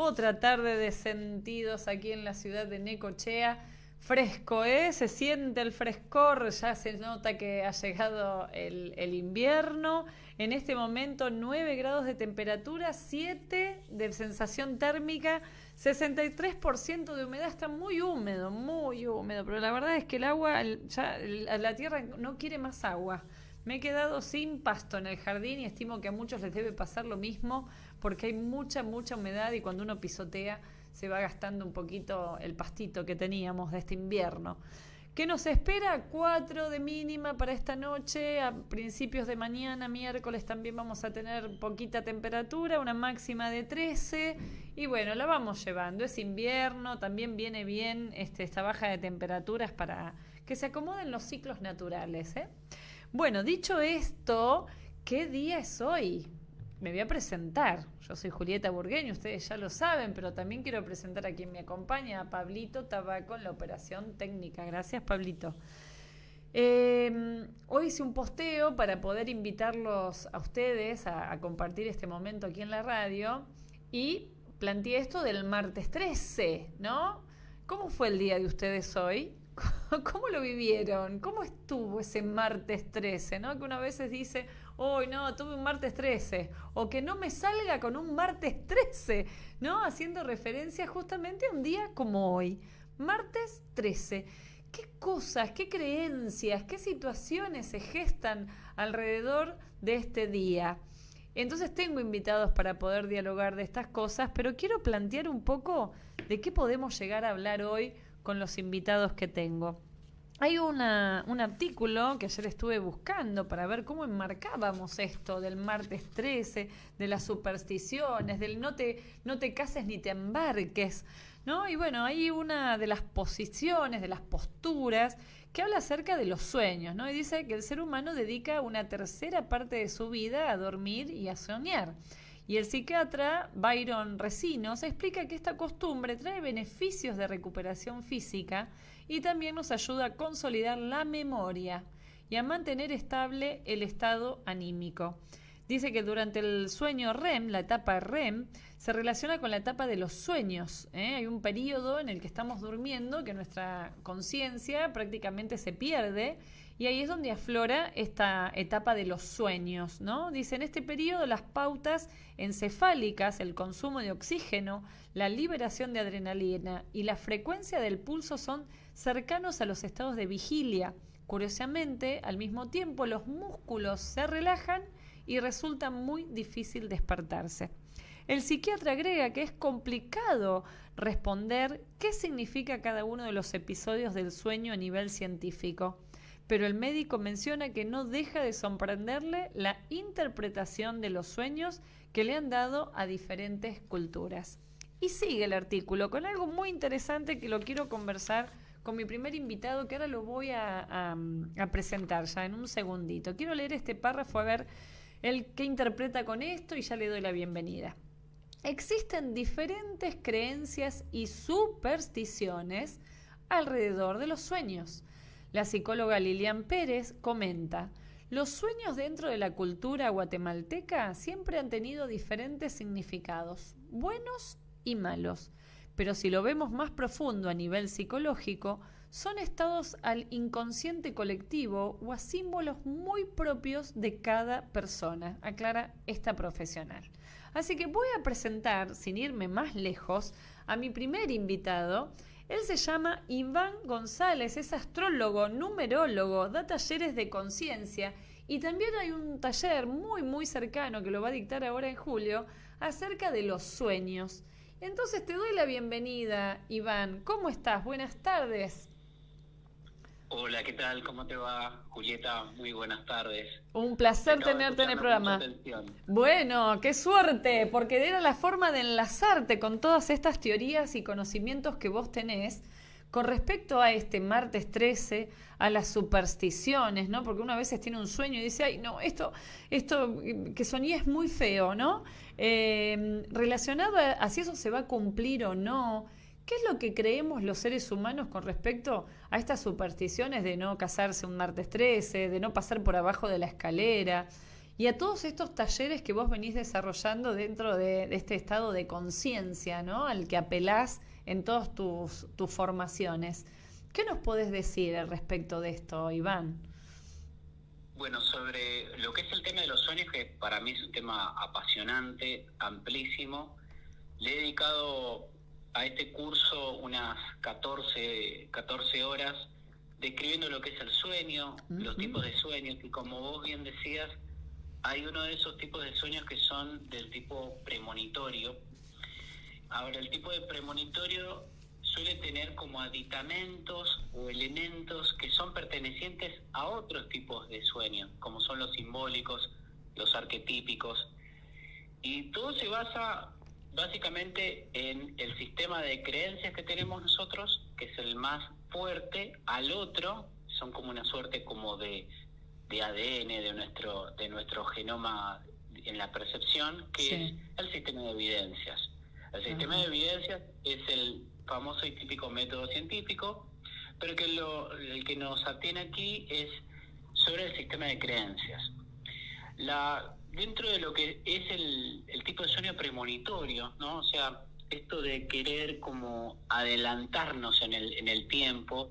Otra tarde de sentidos aquí en la ciudad de Necochea. Fresco, ¿eh? Se siente el frescor, ya se nota que ha llegado el invierno. En este momento 9 grados de temperatura, 7 de sensación térmica, 63% de humedad. Está muy húmedo, pero la verdad es que el agua, la tierra no quiere más agua. Me he quedado sin pasto en el jardín y estimo que a muchos les debe pasar lo mismo porque hay mucha humedad y cuando uno pisotea se va gastando un poquito el pastito que teníamos de este invierno. ¿Qué nos espera? 4 de mínima para esta noche, a principios de mañana, miércoles también vamos a tener poquita temperatura, una máxima de 13 y bueno, la vamos llevando, es invierno, también viene bien esta baja de temperaturas para que se acomoden los ciclos naturales, ¿eh? Bueno, dicho esto, ¿qué día es hoy? Me voy a presentar. Yo soy Julieta Burgueño, ustedes ya lo saben, pero también quiero presentar a quien me acompaña, a Pablito Tabaco en la operación técnica. Gracias, Pablito. Hoy hice un posteo para poder invitarlos a ustedes a compartir este momento aquí en la radio y planteé esto del martes 13, ¿no? ¿Cómo fue el día de ustedes hoy? ¿Cómo lo vivieron? ¿Cómo estuvo ese martes 13? ¿No? Que uno a veces dice, hoy no, tuve un martes 13, o que no me salga con un martes 13, ¿no? Haciendo referencia justamente a un día como hoy, martes 13. ¿Qué cosas, qué creencias, qué situaciones se gestan alrededor de este día? Entonces tengo invitados para poder dialogar de estas cosas, pero quiero plantear un poco de qué podemos llegar a hablar hoy con los invitados que tengo. Hay un artículo que ayer estuve buscando para ver cómo enmarcábamos esto del martes 13, de las supersticiones, del no te cases ni te embarques, ¿no? Y bueno, hay una de las posiciones, de las posturas, que habla acerca de los sueños, ¿no? Y dice que el ser humano dedica una tercera parte de su vida a dormir y a soñar. Y el psiquiatra Byron Recinos explica que esta costumbre trae beneficios de recuperación física y también nos ayuda a consolidar la memoria y a mantener estable el estado anímico. Dice que durante el sueño REM, la etapa REM, se relaciona con la etapa de los sueños, ¿eh? Hay un periodo en el que estamos durmiendo que nuestra conciencia prácticamente se pierde y ahí es donde aflora esta etapa de los sueños, ¿no? Dice, en este periodo las pautas encefálicas, el consumo de oxígeno, la liberación de adrenalina y la frecuencia del pulso son cercanos a los estados de vigilia. Curiosamente, al mismo tiempo, los músculos se relajan y resulta muy difícil despertarse. El psiquiatra agrega que es complicado responder qué significa cada uno de los episodios del sueño a nivel científico, pero el médico menciona que no deja de sorprenderle la interpretación de los sueños que le han dado a diferentes culturas. Y sigue el artículo con algo muy interesante que lo quiero conversar con mi primer invitado, que ahora lo voy a presentar ya en un segundito. Quiero leer este párrafo a ver el qué interpreta con esto y ya le doy la bienvenida. Existen diferentes creencias y supersticiones alrededor de los sueños. La psicóloga Lilian Pérez comenta, los sueños dentro de la cultura guatemalteca siempre han tenido diferentes significados, buenos y malos, pero si lo vemos más profundo a nivel psicológico, son estados al inconsciente colectivo o a símbolos muy propios de cada persona, aclara esta profesional. Así que voy a presentar, sin irme más lejos, a mi primer invitado. Él se llama Iván González, es astrólogo, numerólogo, da talleres de conciencia y también hay un taller muy cercano que lo va a dictar ahora en julio acerca de los sueños. Entonces te doy la bienvenida, Iván. ¿Cómo estás? Buenas tardes. Hola, ¿qué tal? ¿Cómo te va, Julieta? Muy buenas tardes. Un placer tenerte en el programa. Bueno, qué suerte, porque era la forma de enlazarte con todas estas teorías y conocimientos que vos tenés con respecto a este martes 13, a las supersticiones, ¿no? Porque uno a veces tiene un sueño y dice, ay, no, esto que soñé es muy feo, ¿no? Relacionado a si eso se va a cumplir o no. ¿Qué es lo que creemos los seres humanos con respecto a estas supersticiones de no casarse un martes 13, de no pasar por abajo de la escalera? Y a todos estos talleres que vos venís desarrollando dentro de este estado de conciencia, ¿no? Al que apelás en todas tus formaciones. ¿Qué nos podés decir al respecto de esto, Iván? Bueno, sobre lo que es el tema de los sueños, que para mí es un tema apasionante, amplísimo, le he dedicado a este curso unas 14 horas describiendo lo que es el sueño, los tipos de sueños, y como vos bien decías, hay uno de esos tipos de sueños que son del tipo premonitorio. Ahora, el tipo de premonitorio suele tener como aditamentos o elementos que son pertenecientes a otros tipos de sueños, como son los simbólicos, los arquetípicos, y todo se basa básicamente en el sistema de creencias que tenemos nosotros, que es el más fuerte. Al otro son como una suerte como de ADN de nuestro genoma en la percepción, que es el sistema de evidencias. El sistema de evidencias es el famoso y típico método científico, pero que el que nos atiene aquí es sobre el sistema de creencias. Dentro de lo que es el tipo de sueño premonitorio, ¿no? O sea, esto de querer como adelantarnos en el tiempo,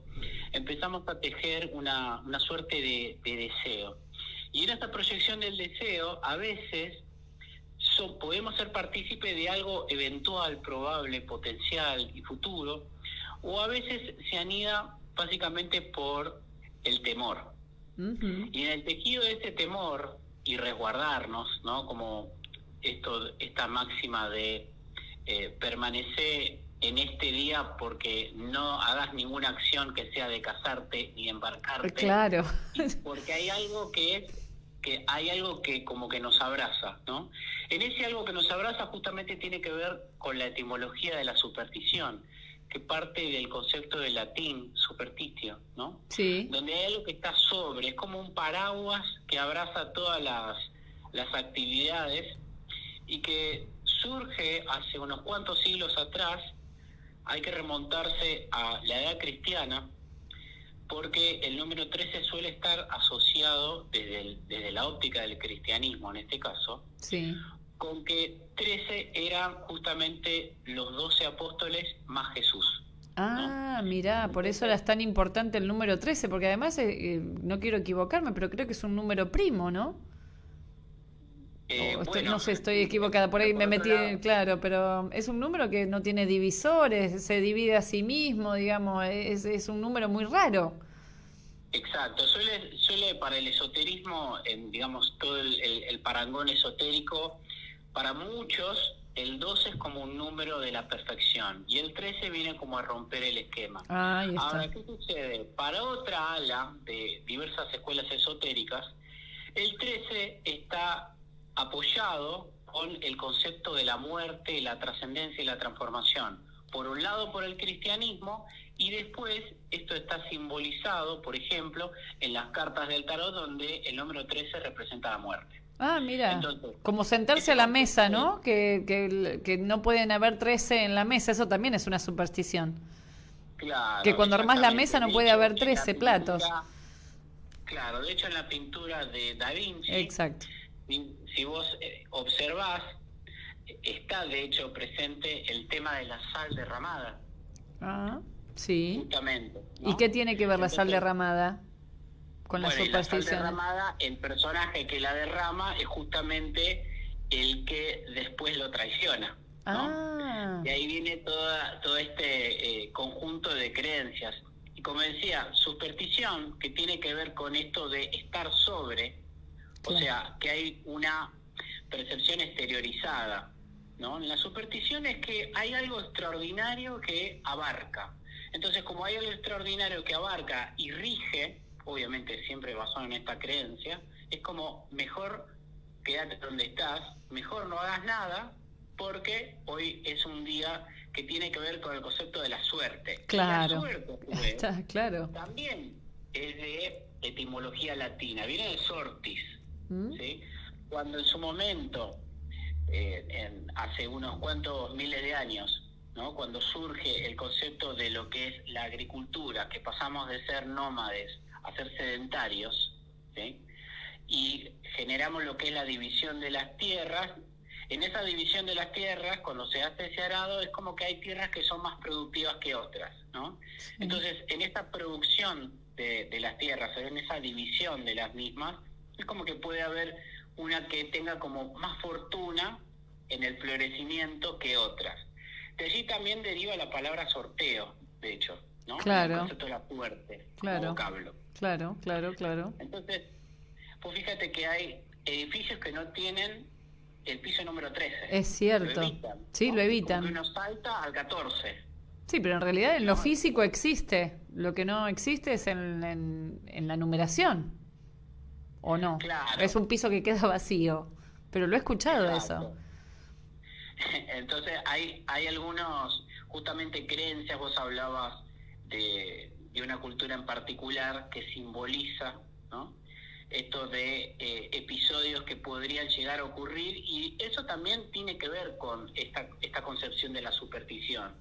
empezamos a tejer una suerte de deseo. Y en esta proyección del deseo, a veces podemos ser partícipes de algo eventual, probable, potencial y futuro, o a veces se anida básicamente por el temor. Y en el tejido de ese temor y resguardarnos, ¿no? Como esta máxima de permanecer en este día porque no hagas ninguna acción que sea de casarte ni embarcarte. Claro. Porque hay algo que como que nos abraza, ¿no? En ese algo que nos abraza justamente tiene que ver con la etimología de la superstición, que parte del concepto del latín superstitio, ¿no? Sí. Donde hay algo que está sobre, es como un paraguas que abraza todas las actividades, y que surge hace unos cuantos siglos atrás. Hay que remontarse a la edad cristiana, porque el número 13 suele estar asociado desde la óptica del cristianismo, en este caso, con que 13 eran justamente los 12 apóstoles más Jesús. Ah, ¿no? Mirá, por eso era tan importante el número 13, porque además, no quiero equivocarme, pero creo que es un número primo, ¿no? Bueno, no sé, estoy equivocada, por ahí me metí, claro, pero es un número que no tiene divisores, se divide a sí mismo, digamos, es un número muy raro. Exacto, suele para el esoterismo, digamos, todo el parangón esotérico, para muchos el 12 es como un número de la perfección, y el 13 viene como a romper el esquema. Ahora, ¿qué sucede? Para otra ala de diversas escuelas esotéricas, el 13 está apoyado con el concepto de la muerte, la trascendencia y la transformación. Por un lado por el cristianismo, y después esto está simbolizado, por ejemplo, en las cartas del tarot, donde el número 13 representa la muerte. Ah, mira, entonces, como sentarse a la mesa, ¿no? Que no pueden haber 13 en la mesa, eso también es una superstición. Claro. Que cuando armás la mesa no puede haber 13 platos. Claro, de hecho en la pintura de Da Vinci, exacto, si vos observás, está de hecho presente el tema de la sal derramada. Ah, sí. Justamente, ¿no? ¿Y qué tiene que ver la sal derramada con la superstición? La sal derramada, el personaje que la derrama es justamente el que después lo traiciona, ¿no? Y ahí viene todo este conjunto de creencias. Y como decía, superstición, que tiene que ver con esto de estar sobre, o sea, que hay una percepción exteriorizada, ¿no? La superstición es que hay algo extraordinario que abarca. Entonces, como hay algo extraordinario que abarca y rige, obviamente siempre basado en esta creencia, es como mejor quédate donde estás, mejor no hagas nada, porque hoy es un día que tiene que ver con el concepto de la suerte. Claro. La suerte, pues, claro, también es de etimología latina, viene de sortis, ¿sí? Cuando en su momento, hace unos cuantos miles de años, ¿no? Cuando surge el concepto de lo que es la agricultura, que pasamos de ser nómades a ser sedentarios, ¿sí? y generamos lo que es la división de las tierras. En esa división de las tierras, cuando se hace ese arado, es como que hay tierras que son más productivas que otras, ¿no? Sí. Entonces, en esta producción de las tierras, en esa división de las mismas, es como que puede haber una que tenga como más fortuna en el florecimiento que otras. De allí también deriva la palabra sorteo, de hecho, ¿no? Claro. El concepto de la suerte, Claro. como vocablo. Claro. Entonces, pues fíjate que hay edificios que no tienen el piso número 13. Es cierto. Lo evitan, Sí, ¿no? lo evitan. Como que uno salta al 14. Sí, pero en realidad en lo físico existe. Lo que no existe es en la numeración. ¿O no? Claro. Es un piso que queda vacío. Pero lo he escuchado Exacto. eso. Entonces hay algunos, justamente creencias, vos hablabas de una cultura en particular que simboliza, ¿no? Esto de episodios que podrían llegar a ocurrir, y eso también tiene que ver con esta concepción de la superstición,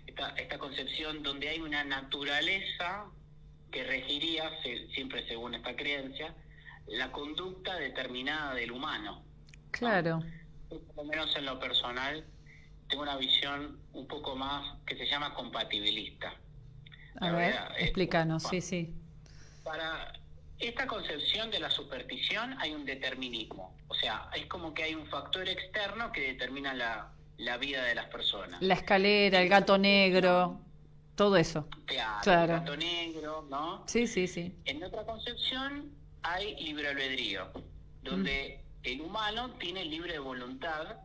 esta concepción donde hay una naturaleza que regiría, siempre según esta creencia, la conducta determinada del humano. Claro. Por lo menos en lo personal, tengo una visión un poco más que se llama compatibilista. A ver, explícanos, sí. Para esta concepción de la superstición hay un determinismo, o sea, es como que hay un factor externo que determina la vida de las personas. La escalera, el gato negro, todo eso. Claro. El gato negro, ¿no? Sí. En otra concepción hay libre albedrío, donde el humano tiene libre voluntad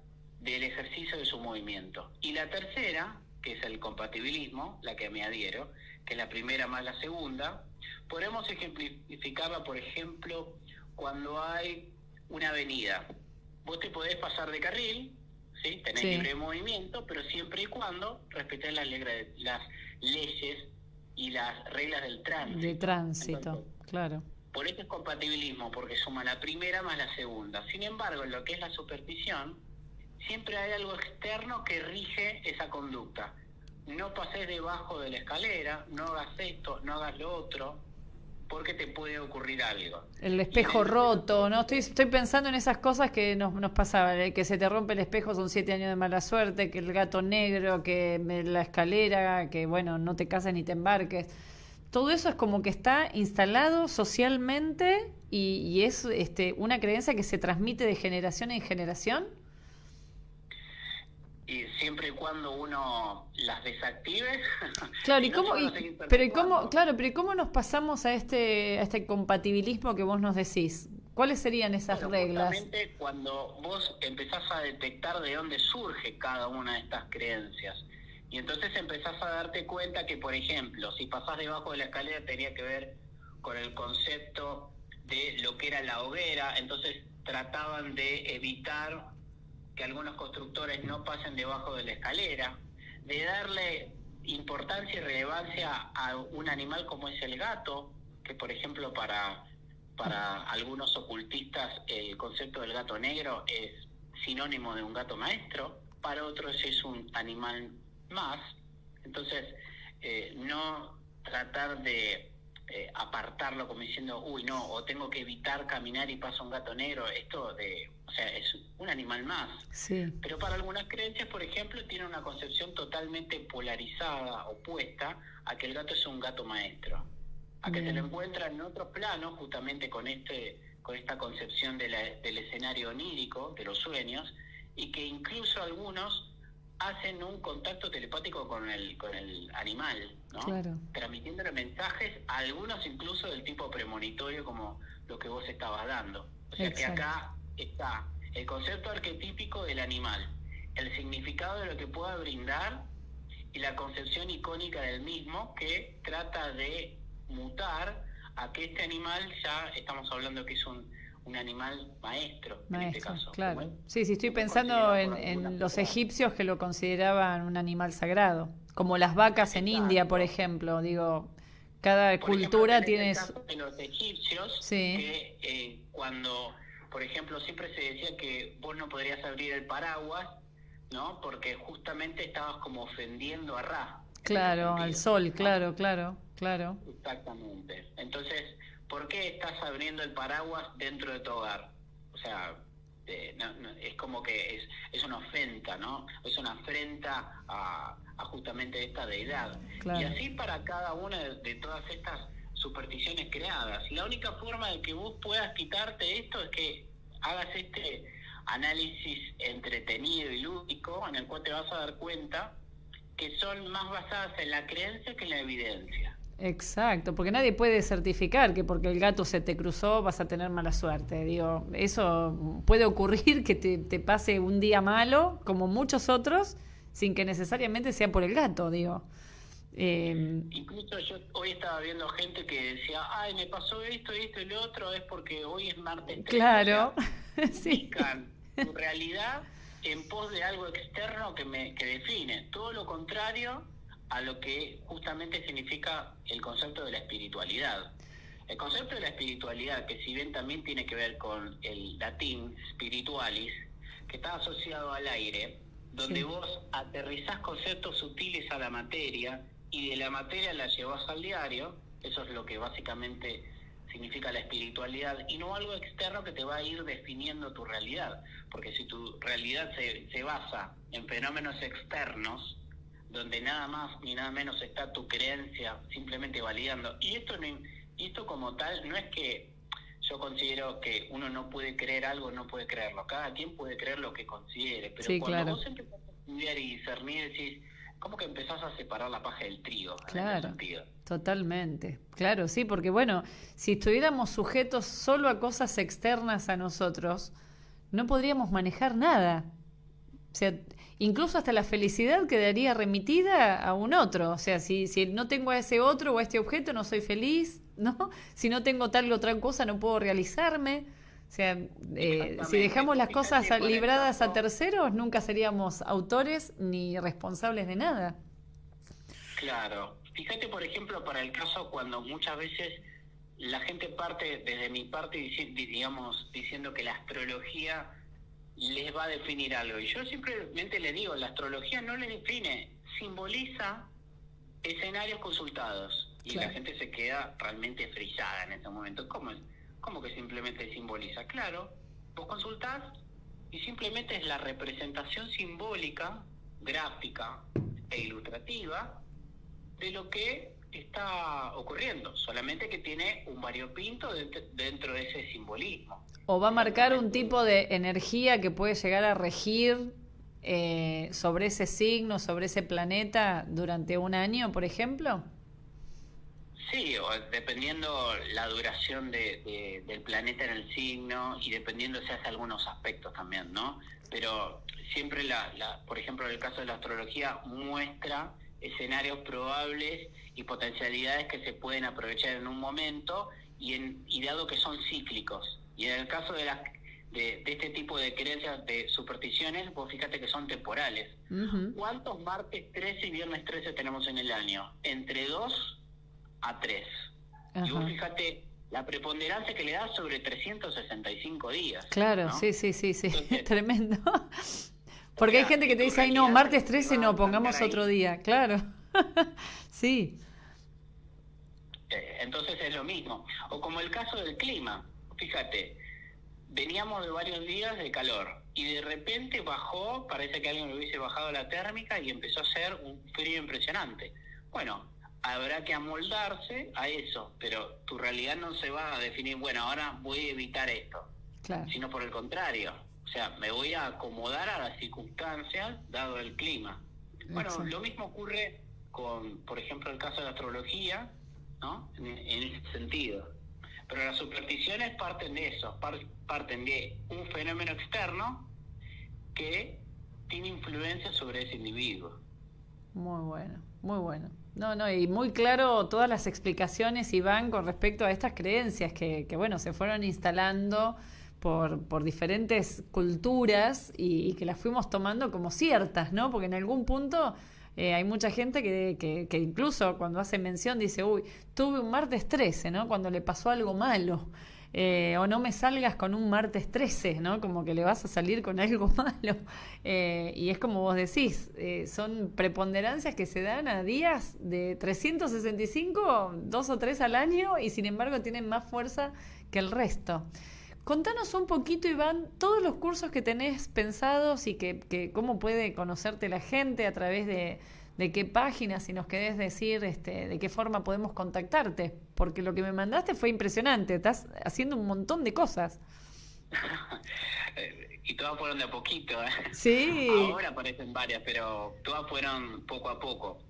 del ejercicio de su movimiento. Y la tercera, que es el compatibilismo, la que me adhiero, que es la primera más la segunda, podemos ejemplificarla, por ejemplo, cuando hay una avenida. Vos te podés pasar de carril, ¿sí? Tenés libre movimiento, pero siempre y cuando respetés las leyes y las reglas del tránsito. De tránsito, Entonces, claro. por eso es compatibilismo, porque suma la primera más la segunda. Sin embargo, en lo que es la superstición, siempre hay algo externo que rige esa conducta. No pases debajo de la escalera, no hagas esto, no hagas lo otro, porque te puede ocurrir algo. El espejo roto, ¿no? Estoy pensando en esas cosas que nos pasaban, que se te rompe el espejo son 7 años de mala suerte, que el gato negro, que la escalera, que bueno, no te cases ni te embarques. Todo eso es como que está instalado socialmente y es una creencia que se transmite de generación en generación. Y siempre y cuando uno las desactive. Claro, ¿y cómo nos pasamos a este compatibilismo que vos nos decís? ¿Cuáles serían esas reglas? Justamente cuando vos empezás a detectar de dónde surge cada una de estas creencias. Y entonces empezás a darte cuenta que, por ejemplo, si pasás debajo de la escalera tenía que ver con el concepto de lo que era la hoguera, entonces trataban de evitar que algunos constructores no pasen debajo de la escalera, de darle importancia y relevancia a un animal como es el gato, que por ejemplo para algunos ocultistas el concepto del gato negro es sinónimo de un gato maestro, para otros es un animal más. Entonces no tratar de apartarlo como diciendo, uy, no, o tengo que evitar caminar y pasa un gato negro, o sea, es un animal más. Sí. Pero para algunas creencias, por ejemplo, tiene una concepción totalmente polarizada, opuesta, a que el gato es un gato maestro, a que se lo encuentra en otro plano, justamente con esta concepción del escenario onírico, de los sueños, y que incluso algunos hacen un contacto telepático con el animal, ¿no? Claro. Transmitiéndole mensajes, algunos incluso del tipo premonitorio, como lo que vos estabas dando. O sea, Exacto. que acá está el concepto arquetípico del animal, el significado de lo que pueda brindar y la concepción icónica del mismo, que trata de mutar a que este animal, ya estamos hablando que es un animal maestro, en este caso. Claro. Sí, estoy pensando en los egipcios que lo consideraban un animal sagrado, como las vacas en India, por ejemplo. Digo, cada cultura tiene... En el caso de los egipcios, sí, que cuando, por ejemplo, siempre se decía que vos no podrías abrir el paraguas, ¿no? Porque justamente estabas como ofendiendo a Ra. Claro, al sol, ¿no? claro. Exactamente. Entonces, ¿por qué estás abriendo el paraguas dentro de tu hogar? O sea, es como que es una ofensa, ¿no? Es una afrenta a justamente esta deidad. Claro. Y así para cada una de todas estas supersticiones creadas. La única forma de que vos puedas quitarte esto es que hagas este análisis entretenido y lúdico, en el cual te vas a dar cuenta que son más basadas en la creencia que en la evidencia. Exacto, porque nadie puede certificar que porque el gato se te cruzó vas a tener mala suerte. Digo, eso puede ocurrir que te pase un día malo, como muchos otros, sin que necesariamente sea por el gato, digo. Incluso yo hoy estaba viendo gente que decía, ay, me pasó esto, esto y lo otro, es porque hoy es martes 3. Claro, O sea, sí. buscan tu realidad en pos de algo externo que define. Todo lo contrario a lo que justamente significa el concepto de la espiritualidad. El concepto de la espiritualidad, que si bien también tiene que ver con el latín spiritualis, que está asociado al aire, donde Sí. vos aterrizás conceptos sutiles a la materia y de la materia la llevas al diario. Eso es lo que básicamente significa la espiritualidad, y no algo externo que te va a ir definiendo tu realidad, porque si tu realidad se basa en fenómenos externos, donde nada más ni nada menos está tu creencia simplemente validando, y esto como tal no es que yo considero que uno no puede creer algo, no puede creerlo, cada quien puede creer lo que considere, pero Sí, cuando claro. vos empezás a estudiar y discernir, decís, como que empezás a separar la paja del trigo, en ese Claro, sentido. totalmente. Claro, sí, porque bueno, si estuviéramos sujetos solo a cosas externas a nosotros, no podríamos manejar nada. O sea, incluso hasta la felicidad quedaría remitida a un otro. O sea, si no tengo a ese otro o a este objeto, no soy feliz, ¿no? Si no tengo tal o otra cosa, no puedo realizarme. O sea, si dejamos las cosas Fíjate, por libradas a ejemplo, terceros, nunca seríamos autores ni responsables de nada. claro. Fíjate, por ejemplo, para el caso cuando muchas veces la gente parte, desde mi parte, digamos, diciendo que la astrología les va a definir algo. Y yo simplemente le digo, la astrología no le define, simboliza escenarios consultados. Y la Claro. gente se queda realmente frisada en ese momento. ¿Cómo que simplemente simboliza? Claro, vos consultás y simplemente es la representación simbólica, gráfica e ilustrativa de lo que está ocurriendo, solamente que tiene un variopinto dentro de ese simbolismo. O va a marcar un Exactamente. tipo de energía que puede llegar a regir sobre ese signo, sobre ese planeta durante un año, por ejemplo. Sí, o dependiendo la duración del planeta en el signo, y dependiendo se hace algunos aspectos también, ¿no? Pero siempre por ejemplo, en el caso de la astrología, muestra escenarios probables y potencialidades que se pueden aprovechar en un momento, y dado que son cíclicos. Y en el caso de este tipo de creencias, de supersticiones, vos fíjate que son temporales. Ujú. ¿Cuántos martes 13 y viernes 13 tenemos en el año? Entre 2 a 3. Y vos Ajá. fíjate la preponderancia que le da sobre 365 días, Claro, ¿no? sí, sí, sí, sí. Entonces, Tremendo. o Porque hay sea, gente que que te tu dice, ay, no, realidad martes se 13 va no, a plantar pongamos otro ahí. día. Claro. Sí, Entonces es lo mismo. O como el caso del clima. Fíjate, veníamos de varios días de calor y de repente bajó, parece que alguien le hubiese bajado la térmica y empezó a hacer un frío impresionante. Bueno, habrá que amoldarse a eso, pero tu realidad no se va a definir, bueno, ahora voy a evitar esto, claro. sino por el contrario. O sea, me voy a acomodar a las circunstancias dado el clima. Bueno, Exacto. lo mismo ocurre con, por ejemplo, el caso de la astrología, ¿no? En ese sentido. Pero las supersticiones parten de eso, parten de un fenómeno externo que tiene influencia sobre ese individuo. Muy bueno, muy bueno. No, no, y muy claro todas las explicaciones, Iván, con respecto a estas creencias que bueno, se fueron instalando por diferentes culturas y que las fuimos tomando como ciertas, ¿no? Porque en algún punto hay mucha gente que incluso cuando hace mención dice, uy, tuve un martes 13, ¿no? Cuando le pasó algo malo. o no me salgas con un martes 13, ¿no? Como que le vas a salir con algo malo. Y es como vos decís, son preponderancias que se dan a días de 365, 2 o 3 al año, y sin embargo tienen más fuerza que el resto. Contanos un poquito, Iván, todos los cursos que tenés pensados y que cómo puede conocerte la gente, a través de qué páginas, si nos querés decir de qué forma podemos contactarte, porque lo que me mandaste fue impresionante, estás haciendo un montón de cosas. Y todas fueron de a poquito, ¿eh? Sí. Ahora aparecen varias, pero todas fueron poco a poco.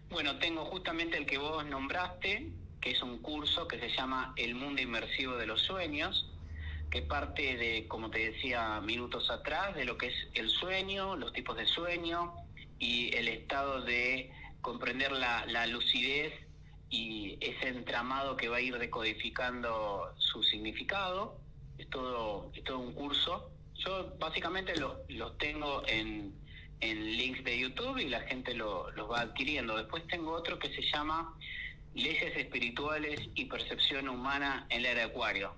Bueno, tengo justamente el que vos nombraste, que es un curso que se llama El Mundo Inmersivo de los Sueños, que parte de, como te decía minutos atrás, de lo que es el sueño, los tipos de sueño y el estado de comprender la lucidez y ese entramado que va a ir decodificando su significado. Es todo un curso. Yo básicamente los tengo en links de YouTube y la gente los va adquiriendo. Después tengo otro que se llama Leyes Espirituales y Percepción Humana en la Era de Acuario.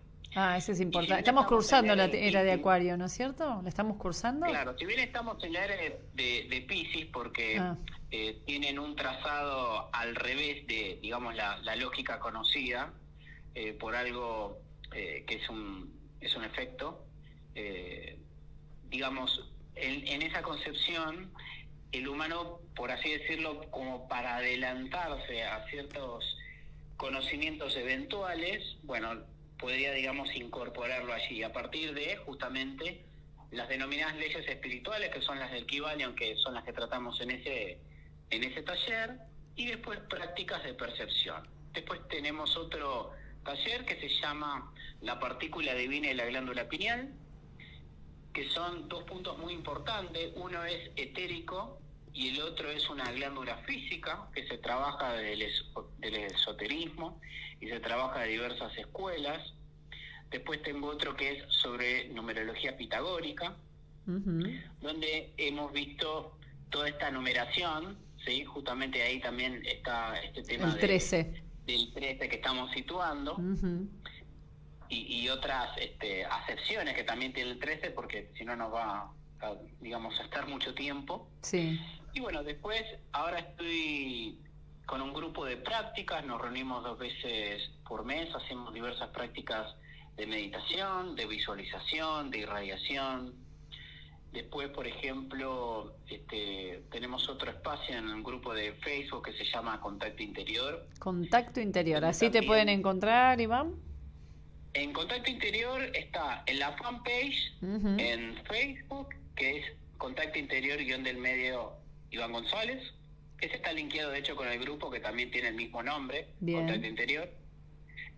Ese es importante. Estamos cursando la era de Acuario, ¿no es cierto? ¿La estamos cursando? Claro, si bien estamos en la era de Piscis, porque tienen un trazado al revés de, digamos, la lógica conocida, por algo que es un efecto, digamos, en esa concepción, el humano, por así decirlo, como para adelantarse a ciertos conocimientos eventuales, bueno, podría, digamos, incorporarlo allí, a partir de, justamente, las denominadas leyes espirituales, que son las del Kybalion, que son las que tratamos en ese taller, y después prácticas de percepción. Después tenemos otro taller que se llama La Partícula Divina y la Glándula Pineal, que son dos puntos muy importantes. Uno es etérico y el otro es una glándula física, que se trabaja del esoterismo y se trabaja de diversas escuelas. Después tengo otro que es sobre numerología pitagórica, donde hemos visto toda esta numeración, ¿sí? Justamente ahí también está este tema el 13. Del 13 que estamos situando, y otras acepciones que también tiene el 13, porque si no nos va a, digamos, a estar mucho tiempo. Sí. Y bueno, después, ahora estoy con un grupo de prácticas, nos reunimos 2 veces por mes, hacemos diversas prácticas de meditación, de visualización, de irradiación. Después, por ejemplo, tenemos otro espacio en un grupo de Facebook que se llama Contacto Interior. Contacto Interior, ¿así te pueden encontrar, Iván? En Contacto Interior está en la fanpage, en Facebook, que es Contacto Interior _del_medio Iván González. Ese está linkeado, de hecho, con el grupo que también tiene el mismo nombre, Bien. Contacto Interior.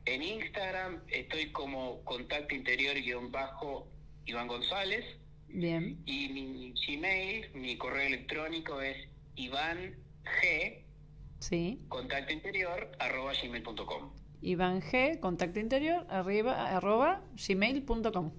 En Instagram estoy como Contacto Interior _Iván González. Bien. Y mi Gmail, mi correo electrónico es ivang, sí, contacto interior @gmail.com. Ivang, contacto interior @gmail.com.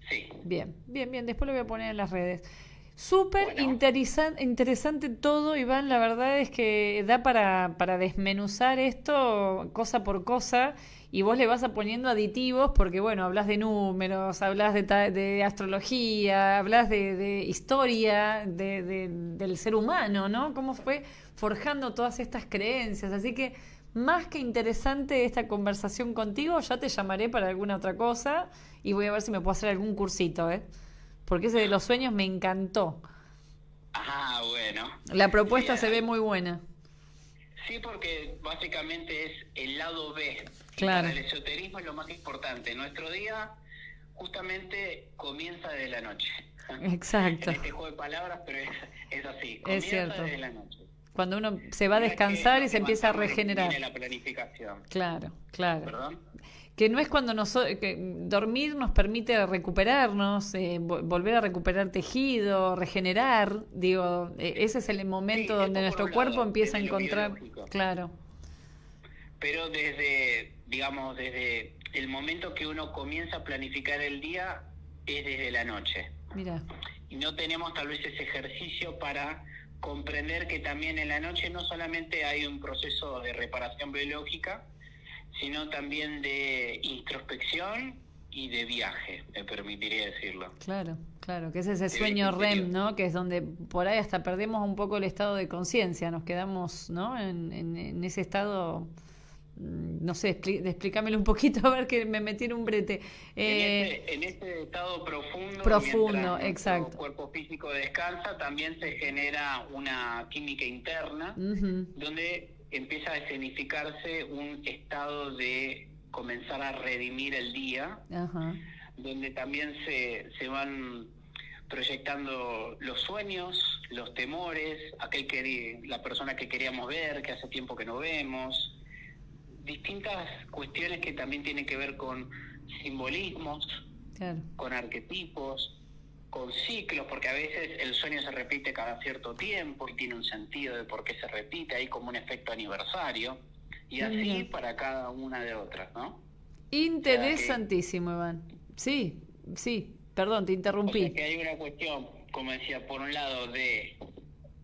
Sí. Bien. Después lo voy a poner en las redes. Súper interesante todo, Iván. La verdad es que da para desmenuzar esto cosa por cosa, y vos le vas a poniendo aditivos porque, bueno, hablas de números, hablas de astrología, hablas de historia del ser humano, ¿no? Cómo fue forjando todas estas creencias. Así que, más que interesante esta conversación contigo, ya te llamaré para alguna otra cosa y voy a ver si me puedo hacer algún cursito, porque ese de los sueños me encantó. Bueno. La propuesta se ve muy buena. Sí, porque básicamente es el lado B. Claro. Para el esoterismo es lo más importante. Nuestro día justamente comienza desde la noche. Exacto. En este juego de palabras, pero es así. Es cierto. Desde la noche. Cuando uno se va a descansar y se empieza a regenerar. Viene la planificación. Claro. ¿Perdón? Que no es cuando que dormir nos permite recuperarnos, volver a recuperar tejido, regenerar, ese es el momento donde nuestro cuerpo empieza a encontrar, claro. Pero desde el momento que uno comienza a planificar el día, es desde la noche. Mira. Y no tenemos tal vez ese ejercicio para comprender que también en la noche no solamente hay un proceso de reparación biológica, sino también de introspección y de viaje, me permitiría decirlo. Claro, claro, que es ese De sueño viaje REM, interior. ¿no? Que es donde por ahí hasta perdemos un poco el estado de conciencia, nos quedamos, ¿no? En ese estado, no sé, explícamelo un poquito, a ver que me metí en un brete. En ese estado profundo, Profundo, mientras nuestro exacto. cuerpo físico descansa, también se genera una química interna Ujú, donde empieza a escenificarse un estado de comenzar a redimir el día, ajá, donde también se van proyectando los sueños, los temores, la persona que queríamos ver, que hace tiempo que no vemos, distintas cuestiones que también tienen que ver con simbolismos, claro. con arquetipos, con ciclos, porque a veces el sueño se repite cada cierto tiempo y tiene un sentido de por qué se repite, hay como un efecto aniversario, y Ah, así mira. para cada una de otras, ¿no? Interesantísimo, Iván. Sí, sí, perdón, te O sea interrumpí. que hay una cuestión, como decía, por un lado de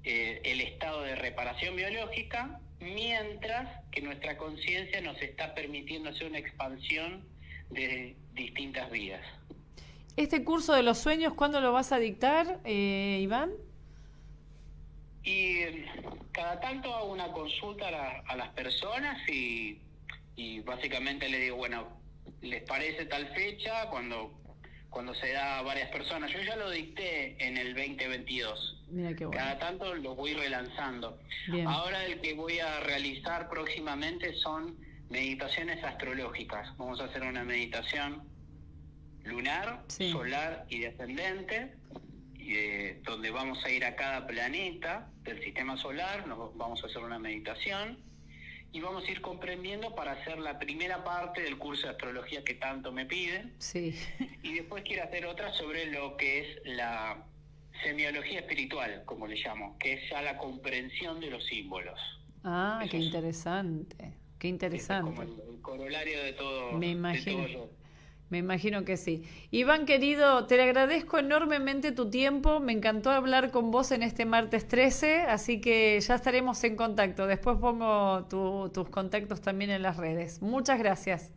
el estado de reparación biológica, mientras que nuestra conciencia nos está permitiendo hacer una expansión de distintas vidas. ¿Este curso de los sueños, cuándo lo vas a dictar, Iván? Y cada tanto hago una consulta a las personas y básicamente le digo, bueno, ¿les parece tal fecha? Cuando se da a varias personas. Yo ya lo dicté en el 2022. Mira qué bueno. Cada tanto lo voy relanzando. Bien, Ahora el que voy a realizar próximamente son meditaciones astrológicas. Vamos a hacer una meditación lunar, sí, solar y descendente, donde vamos a ir a cada planeta del sistema solar, nos vamos a hacer una meditación y vamos a ir comprendiendo para hacer la primera parte del curso de astrología que tanto me piden, sí. y después quiero hacer otra sobre lo que es la semiología espiritual, como le llamo, que es ya la comprensión de los símbolos. Ah, Eso qué interesante, qué ese es como interesante. el corolario de todo, Me de imagino, todo lo. me imagino que sí. Iván, querido, te agradezco enormemente tu tiempo. Me encantó hablar con vos en este martes 13, así que ya estaremos en contacto. Después pongo tus contactos también en las redes. Muchas gracias.